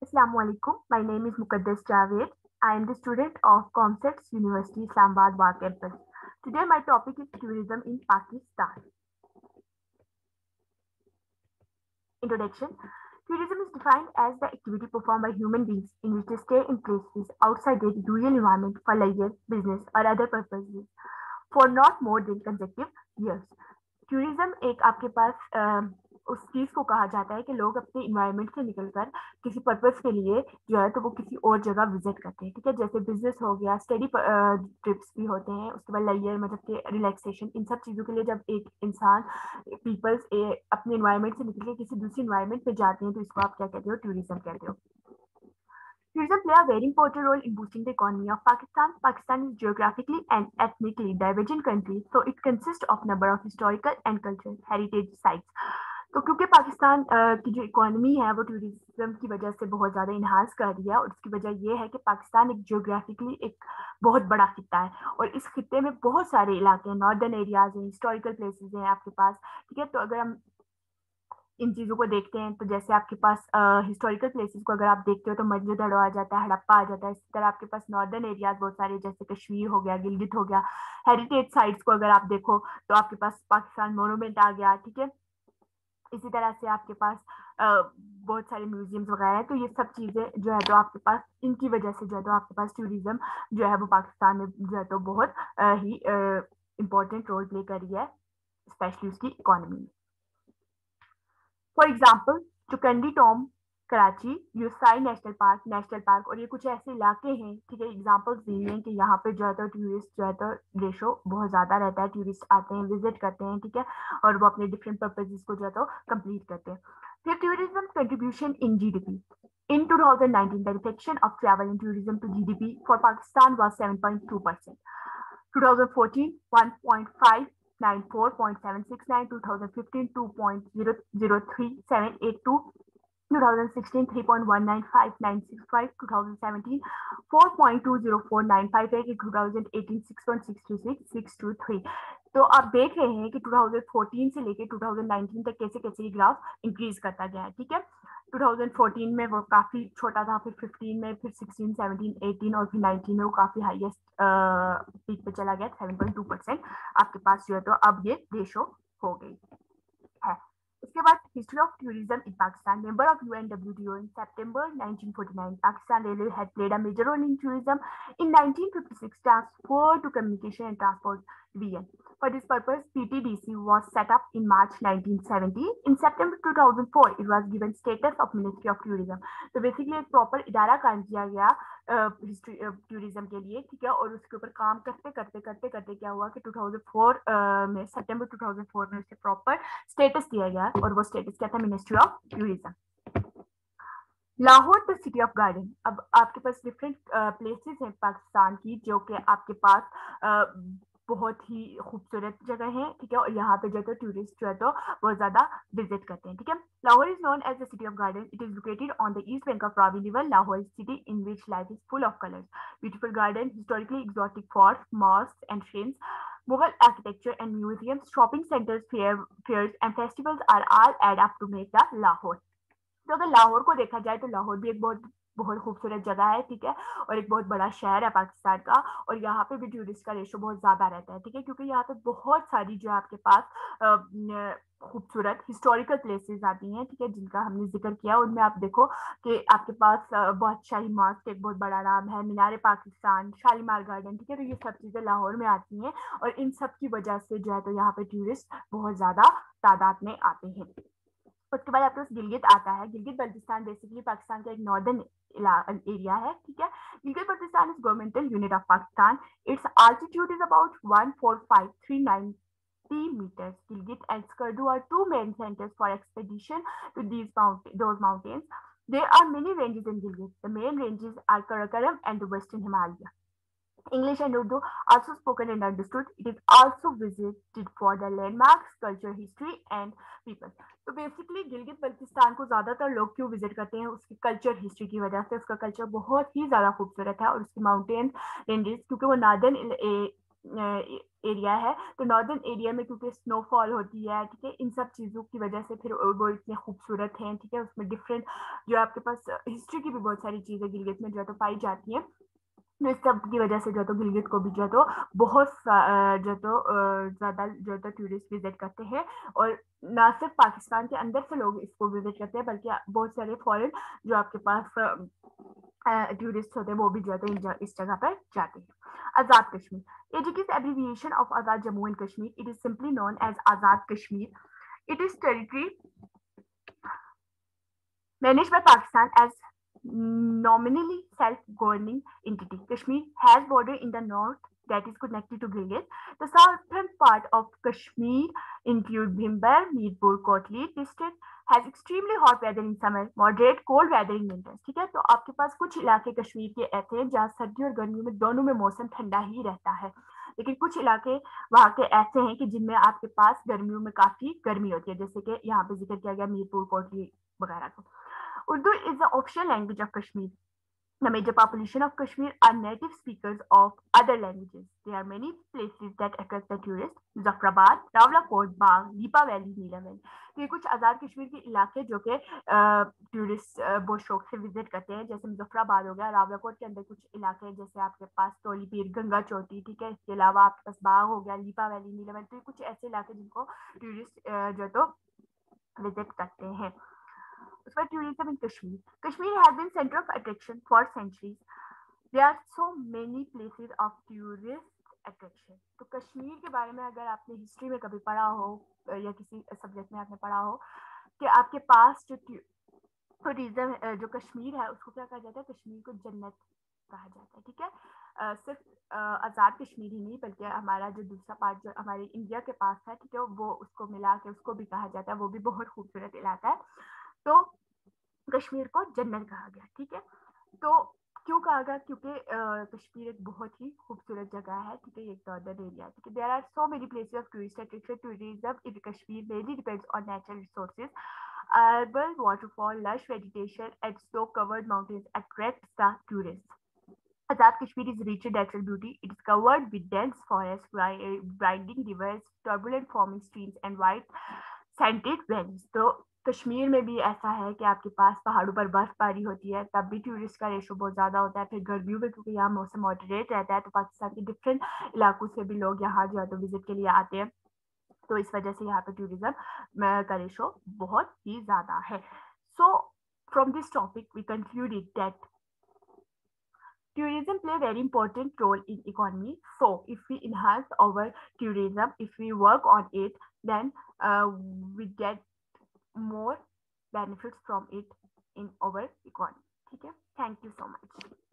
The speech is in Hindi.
Assalamualaikum. My name is Mukaddas Javed. I am the student of Comsets University Islamabad War Campus. Today my topic is tourism in Pakistan. Introduction. Tourism is defined as the activity performed by human beings in which they stay in places outside their usual environment for leisure, business or other purposes for not more than consecutive years. Tourism एक आपके पास उस चीज को कहा जाता है कि लोग अपने इन्वायरमेंट से निकलकर किसी पर्पस के लिए जो है तो वो किसी और जगह विजिट करते हैं, ठीक है। जैसे बिजनेस हो गया, स्टडी ट्रिप्स भी होते हैं, उसके बाद लेजर मतलब कि रिलैक्सेशन, इन सब चीजों के लिए जब एक इंसान पीपल्स अपने इन्वायरमेंट से निकल के किसी दूसरी इन्वायरमेंट में जाते हैं तो इसको आप क्या कहते हो, टूरिज्म कहते हो। Tourism play a very important role in boosting the economy of Pakistan. Pakistan is geographically and ethnically divergent country, so it consists of number of historical and cultural heritage sites. तो क्योंकि पाकिस्तान की जो इकोनॉमी है वो टूरिज्म की वजह से बहुत ज़्यादा इन्हांस कर रही है, और उसकी वजह ये है कि पाकिस्तान एक जियोग्राफिकली एक बहुत बड़ा खिता है और इस खिते में बहुत सारे इलाके हैं, नॉर्दर्न एरियाज हैं, हिस्टोरिकल प्लेसेस हैं आपके पास, ठीक है। तो अगर हम इन चीजों को देखते हैं तो जैसे आपके पास हिस्टोरिकल प्लेसेस को अगर आप देखते हो तो मोहनजोदड़ो आ जाता है, हड़प्पा आ जाता है। इसी तरह आपके पास नॉर्दर्न एरियाज बहुत सारे जैसे कश्मीर हो गया, गिलगित हो गया। हेरिटेज साइट्स को अगर आप देखो तो आपके पास पाकिस्तान मोनूमेंट आ गया, ठीक है। इसी तरह से आपके पास बहुत सारे म्यूजियम्स वगैरह हैं। तो ये सब चीजें जो है तो आपके पास इनकी वजह से जो है तो आपके पास टूरिज्म जो है वो पाकिस्तान में जो है तो बहुत ही इम्पोर्टेंट रोल प्ले कर रही है, स्पेशली उसकी इकोनॉमी में। For example Chaukhandi tomb, Karachi, यूसाई नेशनल पार्क, और ये कुछ ऐसे इलाके हैं, ठीक है, एग्जाम्पल्स दी हैं कि यहाँ पे जो है तो टूरिस्ट जो है तो रेशो बहुत ज्यादा रहता है, टूरिस्ट आते हैं, विजिट करते हैं, ठीक है, और वो अपने डिफरेंट पर्पजेस को जो है तो कंप्लीट करते हैं। फिर tourism contribution in GDP. In 2019, the reflection of travel and tourism to GDP for Pakistan was 7.2%. 2014, 1.594.769, 2015, 2.003782, 2016, 3.195,965, 2017, 4.204958, 2018, 6.626,623। तो आप देख रहे हैं कि 2014 से लेके 2019 तक कैसे कैसे ये ग्राफ इंक्रीज करता गया है, ठीक है। 2014 में वो काफी छोटा था, फिर 15 में, फिर 16, 17, 18 और फिर 19 में वो काफी हाईएस्ट पीक पे चला गया, 7.2% आपके पास जो है तो अब ये रेशो हो गई है। उसके बाद history of tourism in Pakistan. Member of UNWTO in September 1949, Pakistan railway had played a major role in tourism. In 1956, Transport to Communication and Transport Division. For this purpose, PTDC was set up in March 1970. In September 2004, it was given status of Ministry of Tourism. तो बेसिकली एक प्रॉपर इदारा कायम किया गया हिस्ट्री टूरिज्म के लिए, ठीक है, और उसके ऊपर काम करते करते करते करते क्या हुआ कि 2004 में, सितंबर 2004 में उसे प्रॉपर स्टेटस दिया गया, और वो स्टेटस क्या था, ministry of tourism. Lahore the city of garden. अब आपके पास डिफरेंट प्लेसेस हैं पाकिस्तान की जो कि आपके पास बहुत ही खूबसूरत जगह है, ठीक है, और यहाँ पे जो है टूरिस्ट जो है तो बहुत ज्यादा विजिट करते हैं, ठीक है। Lahore is known as the city of garden. It is located on the east bank of Ravi river. Lahore city in which life is full of colors, beautiful garden, historically exotic forts, mosques and shrines, Mughal architecture and museums, shopping centers, fairs and festivals are all add up to make the Lahore. तो अगर लाहौर को देखा जाए तो लाहौर भी एक बहुत बहुत खूबसूरत जगह है, ठीक है, और एक बहुत बड़ा शहर है पाकिस्तान का, और यहाँ पे भी टूरिस्ट का रेशो बहुत ज्यादा रहता है, ठीक है, क्योंकि यहाँ पे बहुत सारी जो है आपके पास खूबसूरत हिस्टोरिकल प्लेसेस आती हैं, ठीक है, जिनका हमने जिक्र किया। उनमें आप देखो कि आपके पास बादशाही मस्जिद एक बहुत बड़ा नाम है, मीनार पाकिस्तान, शालीमार गार्डन, ठीक है, तो ये सब चीजें लाहौर में आती हैं, और इन सब की वजह से जो है तो यहाँ पे टूरिस्ट बहुत ज्यादा तादाद में आते हैं। उसके बाद आपके पास गिलगित आता है। गिलगित बल्तिस्तान बेसिकली पाकिस्तान का एक नॉर्दर्न एरिया है, ठीक है। Gilgit Baltistan is governmental unit of Pakistan. It's altitude is about 145,390 meters. Gilgit and Skardu are two main centers for expedition to those mountains. There are many ranges in Gilgit. The main ranges are Karakoram and the Western Himalaya. English and Urdu also spoken and understood. It is also visited for the landmarks, culture, history and people. तो बेसिकली गिलगित बल्तिस्तान को ज्यादातर लोग क्यों विजिट करते हैं, उसकी कल्चर हिस्ट्री की वजह से। उसका कल्चर बहुत ही ज्यादा खूबसूरत है, और उसकी माउंटेन रेंजेस, क्योंकि वो नॉर्दर्न एरिया है, तो नॉर्दर्न एरिया में क्योंकि स्नोफॉल होती है, ठीक है, इन सब चीज़ों की वजह से फिर वो इतने खूबसूरत हैं, ठीक है, उसमें डिफरेंट जो आपके पास हिस्ट्री की भी बहुत सारी चीज़ें गिलगित में जो है तो पाई जाती हैं। तो इस सब की वजह से जो है तो गिलगित को भी जो है तो बहुत जो है तो ज़्यादा जो है तो टूरिस्ट विजिट करते हैं, और ना सिर्फ पाकिस्तान के अंदर से लोग इसको विजिट करते हैं बल्कि बहुत सारे फॉरेन जो आपके पास टूरिस्ट होते हैं वो भी जो है तो इस जगह पर जाते हैं। Azad Kashmir, it is abbreviation of Azad Jammu and Kashmir. It is simply known as Azad Kashmir. It is territory managed by Pakistan as nominally self-governing entity. Kashmir has border in the north that is connected to Gilgit. The southern part of Kashmir includes Bhimber, Mirpur, Kotli district, has extremely hot weather in summer, moderate cold weather in winters. ठीक है, तो आपके पास कुछ इलाके कश्मीर के ऐसे हैं जहाँ सर्दी और गर्मी में दोनों में मौसम ठंडा ही रहता है, लेकिन कुछ इलाके वहाँ के ऐसे हैं कि जिनमें आपके पास गर्मियों में काफी गर्मी होती है, जैसे कि यहाँ पे जिक्र किया गया मीरपुर, कोटली वगैरह को। Urdu is the official language of Kashmir. The major population of Kashmir are native speakers of other languages. There are many places that attract the tourists. Zafrabad, Rawalakot, Bang, Lipa Valley, Neela Valley. तो ये कुछ आज़ाद कश्मीर के इलाके जो कि टूरिस्ट बहुत शौक से विजिट करते हैं, जैसे मुजफ्फराबाद हो गया, रावलाकोट के अंदर कुछ इलाके हैं जैसे आपके पास टोली पीर, गंगा चौटी, ठीक है, इसके अलावा आपके पास बाग हो गया, लीपा वैली, नीला वैली, तो ये कुछ ऐसे इलाके जिनको टूरिस्ट जो तो विजिट करते हैं। उसके बाद tourism in Kashmir. Kashmir has been center of attraction for centuries. There are so many places of tourist attraction. तो कश्मीर के बारे में अगर आपने हिस्ट्री में कभी पढ़ा हो या किसी सब्जेक्ट में आपने पढ़ा हो कि आपके पास जो टूरिज्म जो कश्मीर है उसको क्या कहा जाता है, कश्मीर को जन्नत कहा जाता है, ठीक है। सिर्फ आज़ाद कश्मीर ही नहीं बल्कि हमारा जो दूसरा पार्ट जो हमारे इंडिया के पास है, ठीक है, वो उसको मिला के उसको भी कहा जाता है, वो भी बहुत खूबसूरत इलाका है। तो कश्मीर को जन्नत कहा गया, ठीक है। तो क्यों कहा गया, क्योंकि कश्मीर एक बहुत ही खूबसूरत जगह है, ठीक है, एक नॉर्दर्न एरिया, ठीक है। There are so many places of tourist attraction. Tourism in Kashmir mainly depends on natural resources. Urban waterfall, lush vegetation, and snow-covered mountains attracts the tourists. Azad Kashmir is rich in natural beauty. It is covered with dense forests, winding rivers, turbulent forming streams, and wide scented valleys. तो कश्मीर में भी ऐसा है कि आपके पास पहाड़ों पर बर्फबारी होती है, तब भी टूरिस्ट का रेशो बहुत ज्यादा होता है। फिर गर्मियों में क्योंकि यहाँ मौसम मॉडरेट रहता है, तो पाकिस्तान के डिफरेंट इलाकों से भी लोग यहाँ जो है तो विजिट के लिए आते हैं, तो इस वजह से यहाँ पे टूरिज्म का रेशो बहुत ही ज्यादा है। So from this topic we concluded that tourism play a very important role in economy. So if we enhance our tourism, if we work on it, then we get more benefits from it in our economy. ठीक है, thank you so much.